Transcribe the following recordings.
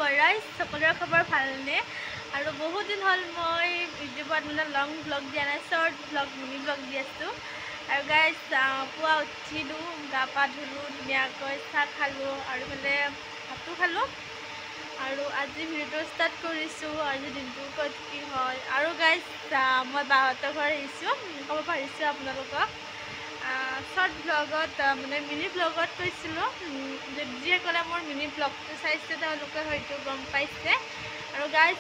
বৰাইজ সকলোৰে খবৰ ভালনে আৰু বহুত দিন হ'ল মই ইউটিউবত মানে লং ব্লগ দিয়া নাই শ্বৰ্ট ব্লগ মিনি ব্লগ দি আছোঁ আৰু গাইজ পুৱা উঠিলোঁ গা পা ধুলোঁ ধুনীয়াকৈ চাহ খালোঁ আৰু মানে ভাতো খালোঁ আৰু আজি ভিডিঅ'টো ষ্টাৰ্ট কৰিছোঁ আজি দিনটো ক'ত কি হয় আৰু গাইজ মই বাহঁতৰ ঘৰ আহিছোঁ ক'ব পাৰিছোঁ আপোনালোকক শ্বৰ্ট ব্লগত মানে মিনি ব্লগত কৈছিলোঁ যিসকলে মোৰ মিনি ব্লগটো চাইছে তেওঁলোকে হয়তো গম পাইছে আৰু গাইজ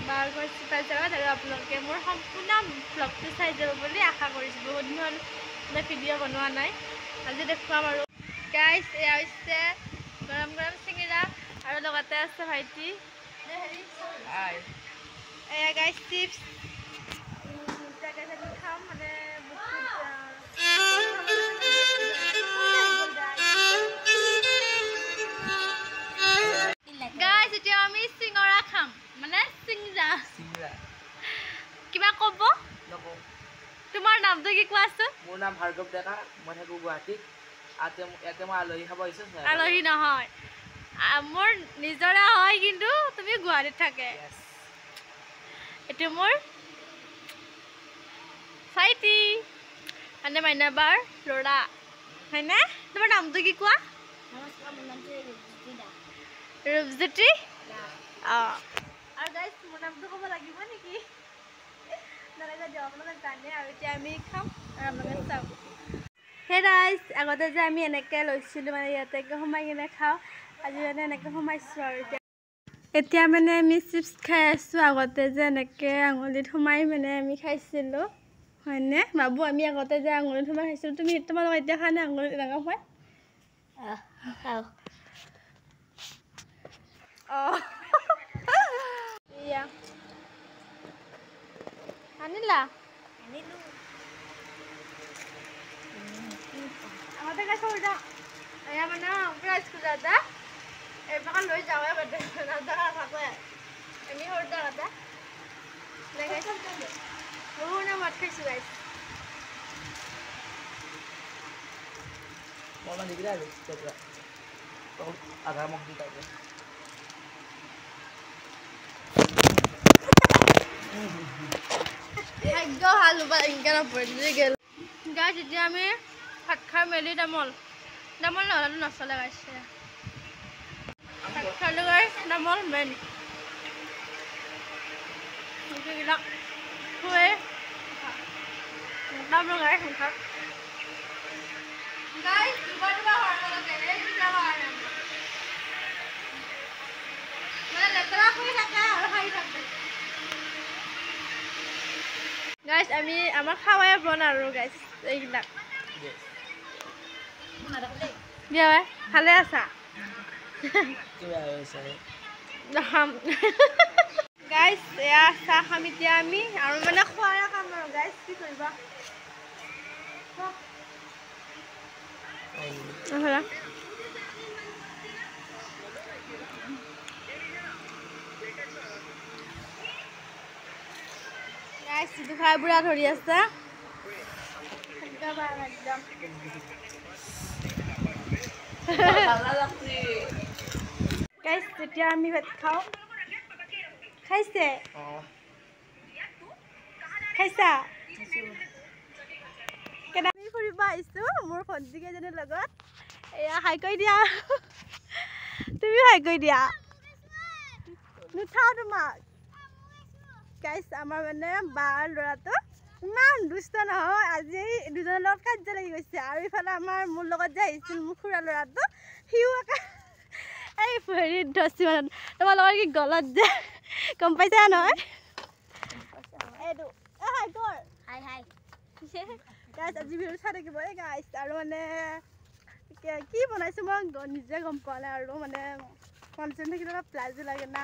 বাৰ ঘৰ চোতাল জেগাত আৰু আপোনালোকে মোৰ সম্পূৰ্ণ ব্লগটো চাই যাব বুলি আশা কৰিছোঁ বহুত দিন হ'ল মানে ভিডিঅ' বনোৱা নাই আজি দেখুৱাম আৰু গাইজ এয়া হৈছে গৰম গৰম চিঙিৰা আৰু লগতে আছে ভাইটি এয়া গাইজ চিপছ খাম মানে গাইজ এতিয়া আমি চিঙৰা খাম মানে চিংৰা কিবা ক'ব তোমাৰ নামটো কি কোৱাচোন মোৰ নাম ভাৰ্গৱ ডেকা মই থাকোঁ গুৱাহাটীত ইয়াতে মই আলহী খাব আহিছোঁ আলহী নহয় মোৰ নিজৰে হয় কিন্তু তুমি গুৱাহাটীত থাকে এইটো মোৰ ভাইটি মানে মাইনাবাৰ ল'ৰা হয়নে তোমাৰ নামটো কি কোৱা ৰূপজ্যোতি অঁ আৰু গাইজ মোৰ নামটো ক'ব লাগিব নেকি নালাগে দিয়ক আপোনালোকে জানে আৰু এতিয়া আমি খাম আৰু আপোনালোকে চাওক সেই গাইজ আগতে যে আমি এনেকৈ লৈছিলোঁ মানে ইয়াতে সোমাই কিনে খাওঁ আজি মানে এনেকৈ সোমাইছোঁ আৰু এতিয়া মানে আমি চিপছ খাই আছোঁ আগতে যে এনেকৈ আঙুলিত সোমাই মানে আমি খাইছিলোঁ হয়নে বাবু আমি আগতে যে আঙুলিত সোমাই খাইছিলোঁ তোমালোকে এতিয়া খানে আঙুলিত এনেকৈ সোমাই খাওঁ অঁ এয়া আনিলা আনিলোঁ আগতে খাইছোঁ যা এয়া মানে পুৰা স্কুল যা এইবাৰ লৈ যাওঁৱে বাদে নাযাওঁ থাকোৱে আমি সৰুতে আগতে সৰু নে মদ খাইছোঁ গাইছ মই নিদিলে আৰু আধা মোক দি থাকে ভাগ্য ভাল হ'ব এনেকৈ নপৰি গ'ল গাইছ এতিয়া আমি ভাত খাই মেলি দামল নহ'লে নচলে গাইছে ভাত খালোঁ গাইছ দামল মেইন সেইবিলাক খুৱে দামল গাই সংসাৰ গাইছ দুবাৰ মানে লেতেৰা কৰি থাকে আৰু খাই থাকে গাইছ আমি আমাৰ খাৱাই বনাওঁ আৰু গাইছ এইবিলাক দিয়া ভালে আছা গাইছ এয়া চাহ খাম এতিয়া আমি আৰু মানে খোৱাৰ কাম আৰু গাইছ কি কৰিবা গাইছ যিটো খাই বুঢ়া ধৰি আছে গাইছ যেতিয়া আমি ভাত খাওঁ খাইছে খাইছা কেনেকৈ ফুৰিব আহিছোঁ মোৰ ভণ্টি কেইজনীৰ লগত এয়া হাই কৰি দিয়া তুমিও হাই কৰি দিয়া নুঠাওঁ তোমাক গাইছ আমাৰ মানে বাৰ ল'ৰাটো ইমান দুষ্ট নহয় আজি দুজনৰ লগত কাজিয়া লাগি গৈছে আৰু ইফালে আমাৰ মোৰ লগত যে আহিছিল মোৰ খুৰা ল'ৰাটো সিও এই হেৰিত ধৰছি মানে তোমালোকৰ কি গলত যে গম পাইছা নহয় এইটো হাই কৰ হাই গাইছ আজি ভিডিঅ' চাই থাকিব এই গাইছ আৰু মানে কি বনাইছোঁ মই নিজে গম পোৱা নাই আৰু মানে কনচেণ্ট থাকিলে অলপ লাজো লাগে না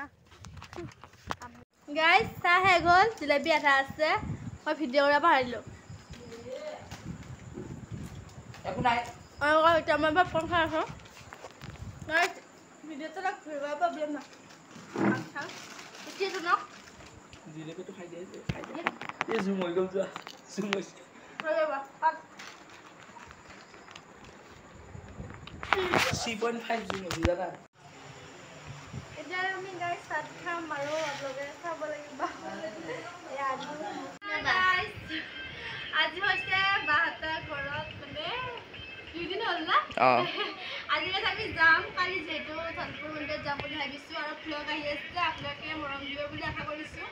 গাইছ চাহ শেষ হ'ল জিলেপি এটা আছে মই ভিডিঅ' কৰিব পাৰিলোঁ একো নাই এতিয়া মই পপকৰ্ণ খাই আছোঁ গাইছ ভিডিঅ'টো অলপ ঘূৰিব প্ৰব্লেম নাই এতিয়াতো ন জিলেপিটো খাই দিয়ে এই জুম হৈ গ'ল যোৱা জুম হৈছে 3.5 জুম হৈছে জানা এতিয়া ভাত খাম আৰু আপোনালোকে চাব লাগিব আজি হৈছে বাহঁতৰ ঘৰত মানে 2 দিন হ'ল না আজি আমি যাম কালি যিহেতু ধনপুৰ মন্দিৰত যাম বুলি ভাবিছোঁ আৰু ভ্লগ আহি আছে আপোনালোকে মৰম দিব বুলি আশা কৰিছোঁ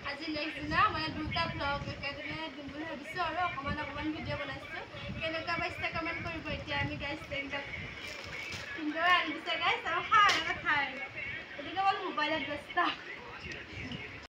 আজি নেক্সট দিনা মানে 2টা ভ্লগ একেদিনে দিম বুলি ভাবিছোঁ আৰু অকণমান ভিডিঅ' বনাইছোঁ কেনেকুৱা পাইছে কমেণ্ট কৰিব এতিয়া আমি গাইজ সুন্দৰ আনি দিছে গাইজ আৰু খাই গতিকে মই মোবাইলত ব্যস্ত